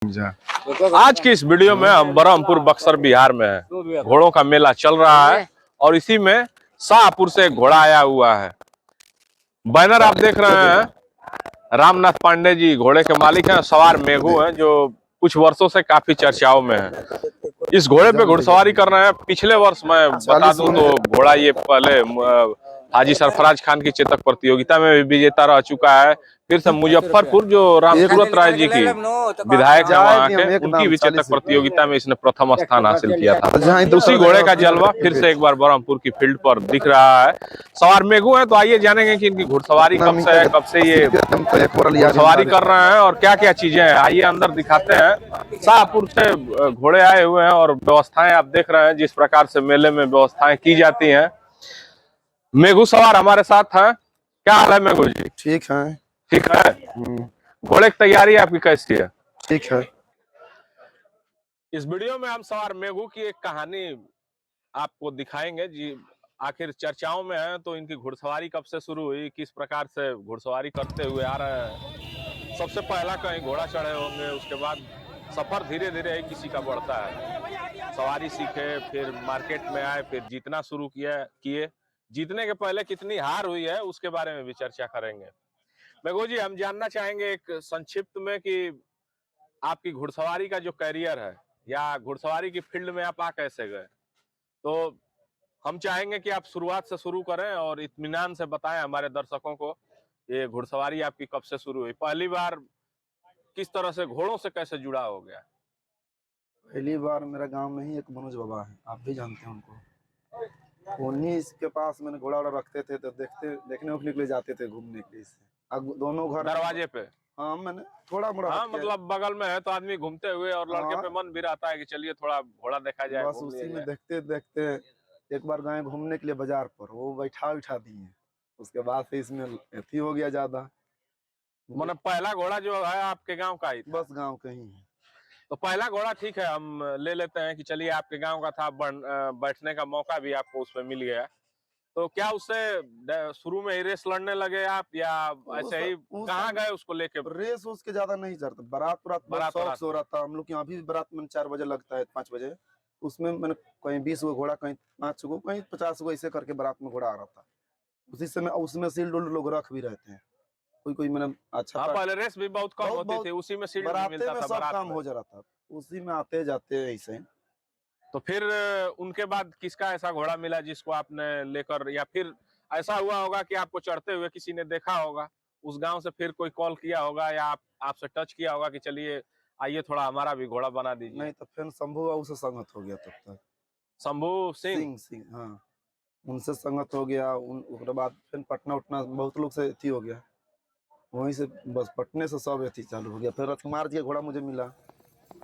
आज की इस वीडियो में हम बरहमपुर बक्सर बिहार में है। घोड़ों का मेला चल रहा है और इसी में शाहपुर से एक घोड़ा आया हुआ है। बैनर आप देख रहे हैं, रामनाथ पांडे जी घोड़े के मालिक हैं। सवार मेघू हैं जो कुछ वर्षों से काफी चर्चाओं में है। इस घोड़े पे घुड़सवारी कर रहे हैं। पिछले वर्ष मैं बता दूं तो घोड़ा ये पहले हाजी सरफराज खान की चेतक प्रतियोगिता में भी विजेता रह चुका है। फिर से मुजफ्फरपुर जो रामसूरत राय जी की विधायक है वहाँ के, उनकी भी चेतक प्रतियोगिता में इसने प्रथम स्थान हासिल किया था। उसी घोड़े का जलवा फिर से एक बार बरहमपुर की फील्ड पर दिख रहा है। सवार मेघू है तो आइए जानेंगे कि इनकी घुड़सवारी कब से है, कब से ये घुड़सवारी कर रहे हैं और क्या क्या चीजें हैं। आइए अंदर दिखाते हैं। शाहपुर से घोड़े आए हुए हैं और व्यवस्थाएं आप देख रहे हैं की प्रकार से मेले में व्यवस्थाएं की जाती है। मेघू सवार हमारे साथ हैं। क्या हाल है मेघू जी? ठीक है। ठीक है। घोड़े की तैयारी आपकी कैसी है? ठीक है। इस वीडियो में हम सवार मेघू की एक कहानी आपको दिखाएंगे जी। आखिर चर्चाओं में है तो इनकी घुड़सवारी कब से शुरू हुई, किस प्रकार से घुड़सवारी करते हुए आ रहे हैं। सबसे पहला कहीं घोड़ा चढ़े होंगे, उसके बाद सफर धीरे धीरे ही किसी का बढ़ता है। सवारी सीखे, फिर मार्केट में आए, फिर जीतना शुरू किए। जीतने के पहले कितनी हार हुई है उसके बारे में भी चर्चा करेंगे। मेघू जी, हम जानना चाहेंगे एक संक्षिप्त में कि आपकी घुड़सवारी का जो कैरियर है या घुड़सवारी की फील्ड में आप आ कैसे गए। तो हम चाहेंगे कि आप शुरुआत से शुरू करें और इत्मीनान से बताएं हमारे दर्शकों को ये घुड़सवारी आपकी कब से शुरू हुई, पहली बार किस तरह से घोड़ों से कैसे जुड़ा हो गया। पहली बार मेरा गांव में ही एक मनोज बाबा है, आप भी जानते हैं उनको। उन्हीं के पास मैंने घोड़ा वोड़ा रखते थे तो देखने उखने के लिए जाते थे, घूमने के लिए। अब दोनों घर दरवाजे पे? हाँ, मैंने थोड़ा मोड़ा हाँ, मतलब बगल में है तो आदमी घूमते हुए और लड़के पे मन भी रहता है कि चलिए थोड़ा घोड़ा देखा जाए, बस उसी में देखते देखते एक बार गए घूमने के लिए बाजार पर, वो बैठा दिए। उसके बाद से इसमें अथी हो गया ज्यादा। मतलब पहला घोड़ा जो है आपके गांव का ही था? बस गांव का ही है। तो पहला घोड़ा ठीक है, हम ले लेते हैं कि चलिए आपके गांव का था। बैठने का मौका भी आपको उसमें मिल गया। तो क्या उससे शुरू में ही रेस लड़ने लगे आप या ऐसे ही कहाँ गए उसको लेके? रेस उसके ज्यादा नहीं चढ़ता, बारात शौक से हो रहा था। हम लोग यहाँ भी बारात में 4 बजे लगता है, 5 बजे। उसमें मैंने कहीं 20 गो घोड़ा, कहीं 5 गो, कहीं 50 गो, ऐसे करके बारात में घोड़ा आ रहा था। उसी समय उसमें सील्ड लोग रख भी रहते हैं। कोई मैंने अच्छा पहले रेस भी बहुत कम होती थी, उसी में सील्ड भी मिलता था। सब काम हो जा रहा था, उसी में आते जाते ऐसे। तो फिर उनके बाद किसका ऐसा घोड़ा मिला जिसको आपने लेकर, या फिर ऐसा हुआ होगा कि आपको चढ़ते हुए किसी ने देखा होगा उस गांव से, फिर कोई कॉल किया होगा या आपसे टच किया होगा कि चलिए आइए थोड़ा हमारा भी घोड़ा बना दीजिए? नहीं, तो फिर शंभू बाबू से संगत हो गया। तब तक शंभू सिंह, हाँ, उनसे संगत हो गया। उसके बाद फिर पटना उटना बहुत लोग से अथी हो गया। वहीं से बस पटने से सब अथी चालू हो गया। फिर राजकुमार जी का घोड़ा मुझे मिला,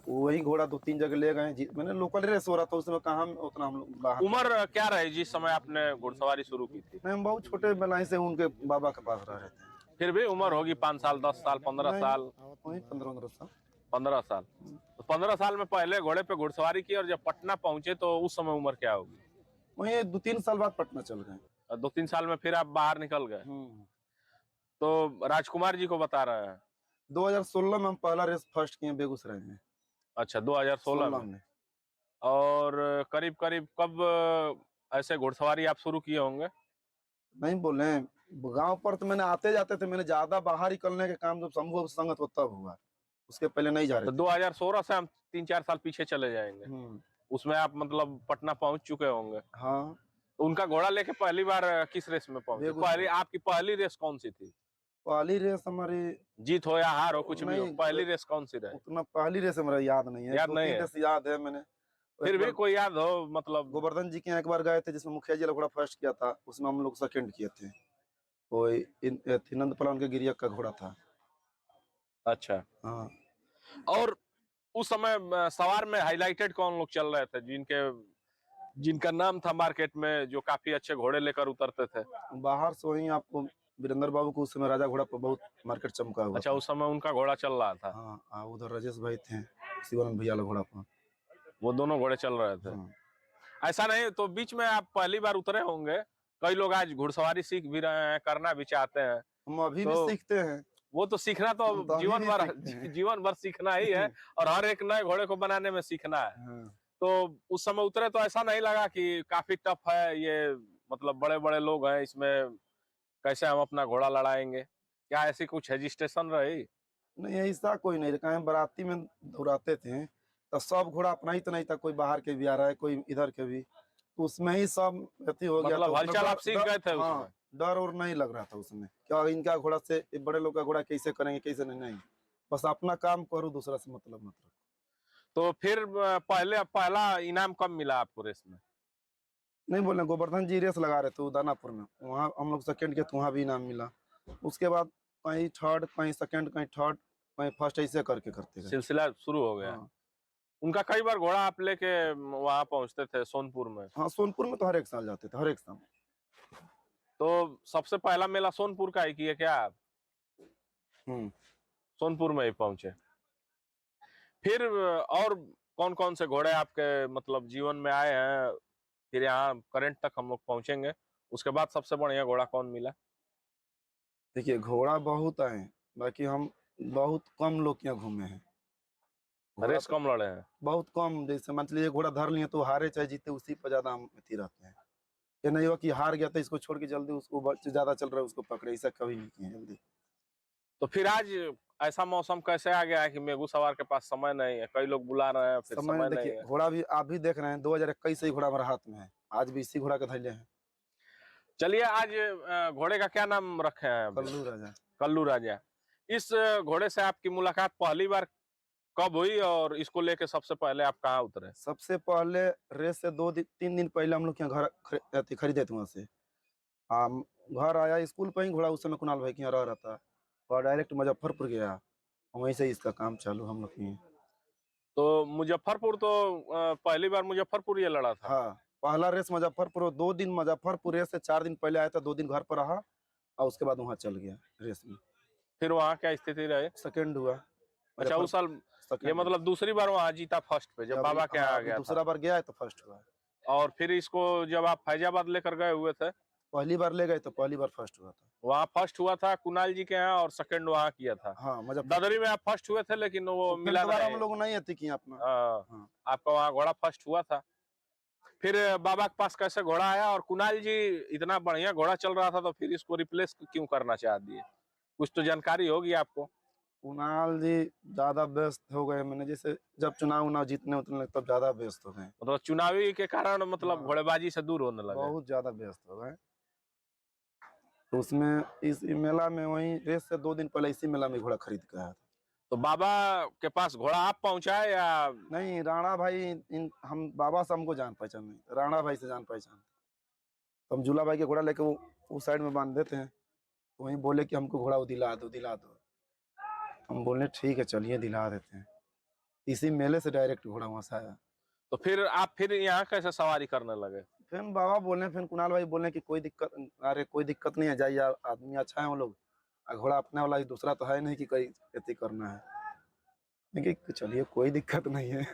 वही घोड़ा 2-3 जगह ले गए। मैंने लोकल रेस हो रहा था उसमें, कहाँ उतना हम लोग बाहर। उम्र क्या रही जिस समय आपने घुड़सवारी शुरू की थी? नहीं, हम बहुत छोटे बेलाई से उनके बाबा के पास रह रहे थे। फिर भी उम्र होगी 5 साल, 10 साल, 15 साल? वही 15-15 साल। 15 साल। तो 15 साल में पहले घोड़े पे घुड़सवारी की और जब पटना पहुंचे तो उस समय उम्र क्या होगी? वही 2-3 साल बाद पटना चल गए। 2-3 साल में फिर आप बाहर निकल गए। तो राजकुमार जी को बता रहे हैं 2016 में हम पहला रेस फर्स्ट किए बेगूसराय में। अच्छा, 2016 में। और करीब करीब कब ऐसे घुड़सवारी आप शुरू किए होंगे? नहीं बोले, गांव पर तो मैंने आते जाते थे। मैंने ज्यादा बाहर निकलने के काम जब शंभू संगत हो तब हुआ, उसके पहले नहीं जा रहे तो थे। 2016 से हम 3-4 साल पीछे चले जाएंगे। उसमें आप मतलब पटना पहुंच चुके होंगे। हाँ। तो उनका घोड़ा लेके पहली बार किस रेस में पहुंचे? आपकी पहली रेस कौन सी थी? पहली रेस हमारी, जीत हो या हार हो कुछ भी हो, पहली रेस कौन सी रही? उतना पहली रेस हमारा याद नहीं है। याद नहीं है? रेस याद है मैंने। फिर भी कोई याद हो मतलब? गोवर्धन जी के यहाँ एक बार गए थे, जिसमें मुखिया जी घोड़ा फर्स्ट किया था, उसमें हम लोग सेकंड किए थे। वो नंद पलान के गिरिया का घोड़ा था। अच्छा। हाँ। और उस समय सवार में हाईलाइटेड कौन लोग चल रहे थे जिनका नाम था मार्केट में, जो काफी अच्छे घोड़े लेकर उतरते थे? बाहर से वही आपको वीरेंद्र बाबू को उस समय राजा घोड़ा पर बहुत मार्केट चमका हुआ। अच्छा, उस समय उनका घोड़ा चल रहा था? हाँ, उधर राजेश भाई थे, शिवानंद भैया घोड़ा पर, वो दोनों घोड़े चल रहे थे। ऐसा नहीं तो बीच में आप पहली बार उतरे होंगे, कई लोग आज घुड़सवारी सीख भी रहे हैं, करना भी चाहते हैं। हम अभी भी सीखते हैं। वो तो सीखना तो हम तो अभी जीवन भी भर सीखते हैं। जीवन भर सीखना ही है, और हर एक नए घोड़े को बनाने में सीखना है। हाँ। तो उस समय उतरे तो ऐसा नहीं लगा कि काफी टफ है ये, मतलब बड़े बड़े लोग हैं इसमें, कैसे हम अपना घोड़ा लड़ाएंगे? क्या ऐसी कुछ हेजिस्टेशन रही? नहीं ऐसा कोई नहीं, कहीं बाराती में दौड़ाते थे तो सब घोड़ा अपना ही तो नहीं था, कोई बाहर के भी आ रहा है, कोई इधर के भी, तो उसमें ही सब अति हो गया। तो मतलब उतना हलचल आप सीख गए थे हाँ, उसमें? डर और नहीं लग रहा था उसमें, क्या इनका घोड़ा से ये बड़े लोग का घोड़ा कैसे करेंगे कैसे नहीं, नहीं बस अपना काम करो, दूसरा से मतलब मत रखो। तो फिर पहला इनाम कब मिला आपको रेस में? नहीं बोले, गोवर्धन जी रेस लगा रहे थे दानापुर में, वहाँ हम लोग सेकंड के तो वहाँ भी इनाम मिला। उसके बाद कहीं थर्ड, कहीं सेकंड, कहीं थर्ड, कहीं फर्स्ट, ऐसे करके करते गए। सिलसिला शुरू हो गया। हाँ उनका कई बार घोड़ा आप लेके वहां पहुंचते थे सोनपुर में? हाँ, सोनपुर में तो हर एक साल जाते थे, हर एक साल। तो सबसे पहला मेला सोनपुर का ही किए क्या आप? हम्म। सोनपुर में ही पहुंचे। फिर और कौन कौन से घोड़े आपके मतलब जीवन में आए हैं? फिर यहाँ करंट तक हम लोग पहुंचेंगे, उसके बाद सबसे बढ़िया घोड़ा कौन मिला? देखिए घोड़ा बहुत आए हैं, बाकी हम बहुत कम लोग यहाँ घूमे हैं। घोड़ा रेस तो कम लड़े हैं? बहुत कम, जैसे मान लीजिए घोड़ा धर लिए तो हारे चाहे जीते उसी पर ज्यादा हम अथी रहते हैं। ये नहीं हुआ कि हार गया तो इसको छोड़ के जल्दी उसको ज्यादा चल रहा है उसको पकड़े, ऐसा कभी नहीं किए जल्दी। तो फिर आज ऐसा मौसम कैसे आ गया है कि मेघू सवार के पास समय नहीं है, कई लोग बुला रहे हैं फिर समय समय नहीं देखिए, है? घोड़ा भी आप भी देख रहे हैं, 2021 से ही घोड़ा हमारे हाथ में है, आज भी इसी घोड़ा के धैर्य है। चलिए आज घोड़े का क्या नाम रखे हैं अभी? कल्लू राजा। कल्लू राजा। इस घोड़े से आपकी मुलाकात पहली बार कब हुई, और इसको लेके सबसे पहले आप कहाँ उतरे? सबसे पहले रेस से 2 दिन 3 दिन पहले हम लोग यहाँ घर खरीदे थे वहाँ से। हम घर आया, स्कूल पर ही घोड़ा उस समय कुणाल भाई के यहाँ रह रहा था, और डायरेक्ट मुजफ्फरपुर गया, वहीं से इसका काम चालू हम लोग किए। तो मुजफ्फरपुर तो पहली बार मुजफ्फरपुर ये लड़ा था? हाँ, पहला रेस मुजफ्फरपुर, 2 दिन मुजफ्फरपुर रेस से, 4 दिन पहले आया था, 2 दिन घर पर रहा और उसके बाद वहाँ चल गया रेस में। फिर वहाँ क्या स्थिति रहे? सेकंड हुआ। अच्छा उस साल, ये सेकंड। मतलब दूसरी बार वहाँ जीता फर्स्ट पे जब बाबा के हाँ, यहाँ अभी गया दूसरा था? बार गया है तो फर्स्ट हुआ है। और फिर इसको जब आप फैजाबाद लेकर गए हुए थे, पहली बार ले गए तो पहली बार फर्स्ट हुआ था। वहाँ फर्स्ट हुआ था कुणाल जी के यहाँ, और सेकंड वहाँ किया था। हाँ ददरी में आप फर्स्ट हुए थे लेकिन वो मिला दोबारा नहीं। हम लोग नहीं अति किए अपना। हाँ, हाँ। आपका वहाँ घोड़ा फर्स्ट हुआ था। फिर बाबा के पास कैसे घोड़ा आया, और कुणाल जी इतना बढ़िया घोड़ा चल रहा था तो फिर इसको रिप्लेस क्यों करना चाह दिए? कुछ तो जानकारी होगी आपको। कुणाल जी ज्यादा व्यस्त हो गए, मैंने जैसे जब चुनाव उनाव जीतने उतने लगे तब ज्यादा व्यस्त हो गए। मतलब चुनावी के कारण मतलब हाँ, घोड़ेबाजी से दूर होने लगे? बहुत ज्यादा व्यस्त हो गए। तो उसमें इस मेला में, वही रेस से 2 दिन पहले इसी मेला में घोड़ा खरीद के आया था। तो बाबा के पास घोड़ा आप पहुंचाए या? नहीं, राणा भाई, हम बाबा से हमको जान पहचान नहीं, राणा भाई से जान पहचान। तो हम झूला भाई के घोड़ा लेके वो उस साइड में बांध देते हैं, तो वहीं बोले कि हमको घोड़ा वो दिला दो दिला दो। हम बोले ठीक है चलिए दिला देते हैं। इसी मेले से डायरेक्ट घोड़ा वहां से आया। तो फिर आप फिर यहाँ कैसे सवारी करने लगे? फिर बाबा बोले, फिर कुणाल भाई बोले कि कोई दिक्कत, अरे कोई दिक्कत नहीं है, जाइए, आदमी अच्छा है वो लोग, घोड़ा अपने वाला ही, दूसरा तो है नहीं कि कोई खेती करना है। लेकिन चलिए कोई दिक्कत नहीं है।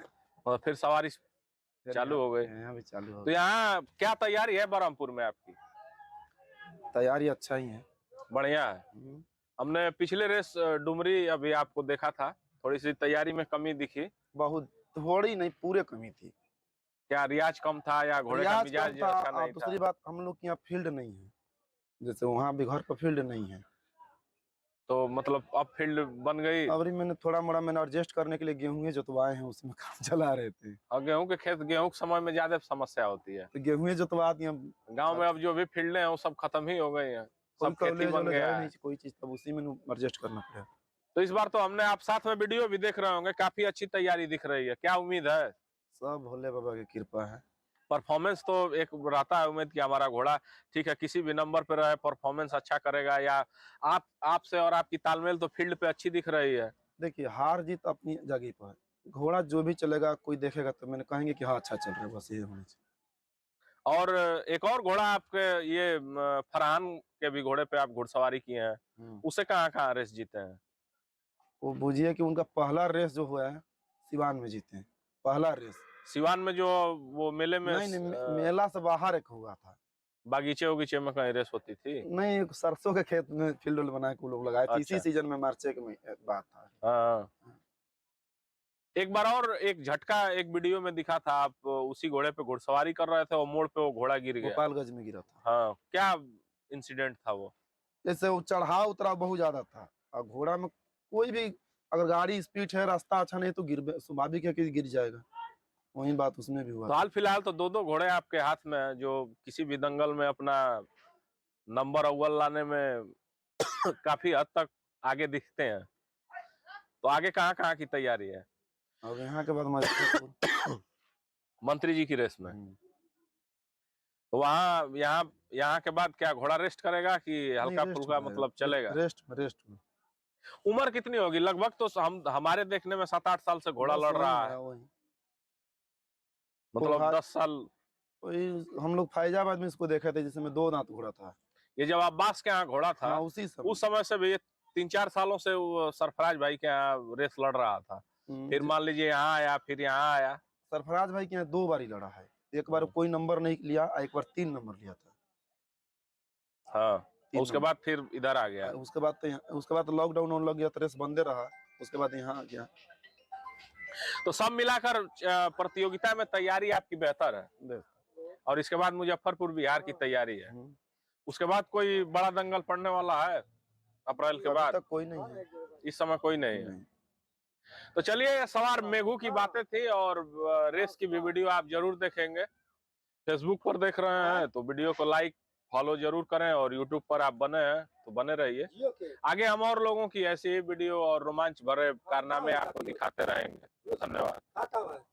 और फिर सवारी फिर चालू हो गई। यहाँ भी चालू हो तो गई। यहाँ क्या तैयारी है बरहमपुर में आपकी? तैयारी अच्छा ही है। बढ़िया है। हमने पिछले रेस डुमरी अभी आपको देखा था, थोड़ी सी तैयारी में कमी दिखी। बहुत, थोड़ी नहीं पूरे कमी थी। क्या रियाज कम था या घोड़े का रियाज मिजाज कम था, अच्छा और नहीं दूसरी था? बात हम लोग के यहाँ फील्ड नहीं है, जैसे वहाँ भी घर पर फील्ड नहीं है। तो मतलब अब फील्ड बन गई? अब मैंने थोड़ा मोड़ा मैंने एडजस्ट करने के लिए गेहूं जोतवाए हैं, उसमें काम चला रहे थे। और गेहूं के खेत, गेहूं के समय में ज्यादा समस्या होती है। तो गेहूं जोतवा दिए। गांव में अब जो भी फील्डें हैं वो सब खत्म ही हो गई हैं, सब खेती बन कॉलेज गया है है। नहीं कोई चीज, तब उसी में एडजस्ट करना पड़ेगा। तो इस बार तो हमने, आप साथ में वीडियो भी देख रहे होंगे, काफी अच्छी तैयारी दिख रही है, क्या उम्मीद है? सब भोले बाबा की कृपा है। परफॉर्मेंस तो एक रहता है उम्मीद कि हमारा घोड़ा ठीक है किसी भी नंबर पे रहे, परफॉर्मेंस अच्छा करेगा, या आपसे और आपकी तालमेल तो फील्ड पे अच्छी दिख रही है। देखिए हार जीत अपनी जगह पर है, घोड़ा जो भी चलेगा कोई देखेगा तो मैंने कहेंगे कि हाँ अच्छा चल रहा है, बस ये होना चाहिए। और एक और घोड़ा आपके ये फरहान के भी घोड़े पे आप घुड़सवारी किए हैं, उसे कहाँ कहाँ रेस जीते हैं? वो बुझिए कि उनका पहला रेस जो हुआ है सिवान में जीते हैं, पहला रेस। सिवान में जो वो मेले में नहीं, मेला से बाहर एक हुआ था। बागीचे उगीचे में कहीं रेस होती थी? नहीं, सरसों के खेत में फील्ड बना के वो लोग लगाए थे, इसी अच्छा। सीजन में मार्च के बात था। हाँ। एक बार और एक झटका एक वीडियो में दिखा था, आप उसी घोड़े पे घुड़सवारी कर रहे थे और मोड़ पे वो घोड़ा गिर गया। गोपालगंज में गिरा था। हाँ, क्या इंसिडेंट था वो? जैसे वो चढ़ाव उतराव बहुत ज्यादा था, और घोड़ा में कोई भी अगर गाड़ी स्पीड है, रास्ता अच्छा नहीं तो स्वाभाविक है कि गिर जाएगा। वही बात उसमें भी हुआ तो था। हाल फिलहाल तो दो दो घोड़े आपके हाथ में हैं, जो किसी भी दंगल में अपना नंबर अव्वल लाने में काफी हद तक आगे दिखते हैं। तो आगे कहाँ कहाँ की तैयारी है? और यहाँ के बाद मजफ्फरपुर। मंत्री जी की रेस में। हम्म। तो वहाँ यहाँ के बाद क्या घोड़ा रेस्ट करेगा कि नहीं, हल्का रेस्ट फुल्का में मतलब चलेगा? रेस्ट में। उम्र कितनी होगी लगभग? तो हम हमारे देखने में 7-8 साल से घोड़ा बस लड़ वही रहा है, वही मतलब 10 साल। वही हम लोग फैजाबाद में इसको देखे थे, जिसमें 2 दांत घोड़ा था। ये जब अब्बास के यहाँ घोड़ा था, हाँ, उसी उस समय। समय से भी ये 3-4 सालों से वो सरफराज भाई के यहाँ रेस लड़ रहा था। फिर मान लीजिए यहाँ आया, फिर यहाँ आया। सरफराज भाई के यहाँ 2 बार ही लड़ा है। एक बार कोई नंबर नहीं लिया, एक बार 3 नंबर लिया था। हाँ, 3 उसके बाद फिर इधर आ गया। नंबर। उसके बाद तो लॉकडाउन होने लग गया, तो रेस बंदे रहा। उसके बाद यहाँ आ गया। तो सब मिलाकर प्रतियोगिता में तैयारी आपकी बेहतर है, देख। और इसके बाद मुजफ्फरपुर बिहार की तैयारी है। हम्म। उसके बाद कोई बड़ा दंगल पड़ने वाला है अप्रैल के अभी बाद? तक कोई नहीं है। इस समय कोई नहीं है। नहीं। तो चलिए, सवार मेघू की बातें थी, और रेस की भी वीडियो आप जरूर देखेंगे। फेसबुक पर देख रहे हैं तो वीडियो को लाइक फॉलो जरूर करें, और यूट्यूब पर आप बने हैं तो बने रहिए। आगे हम और लोगों की ऐसी ही वीडियो और रोमांच भरे कारनामे आपको दिखाते रहेंगे। धन्यवाद।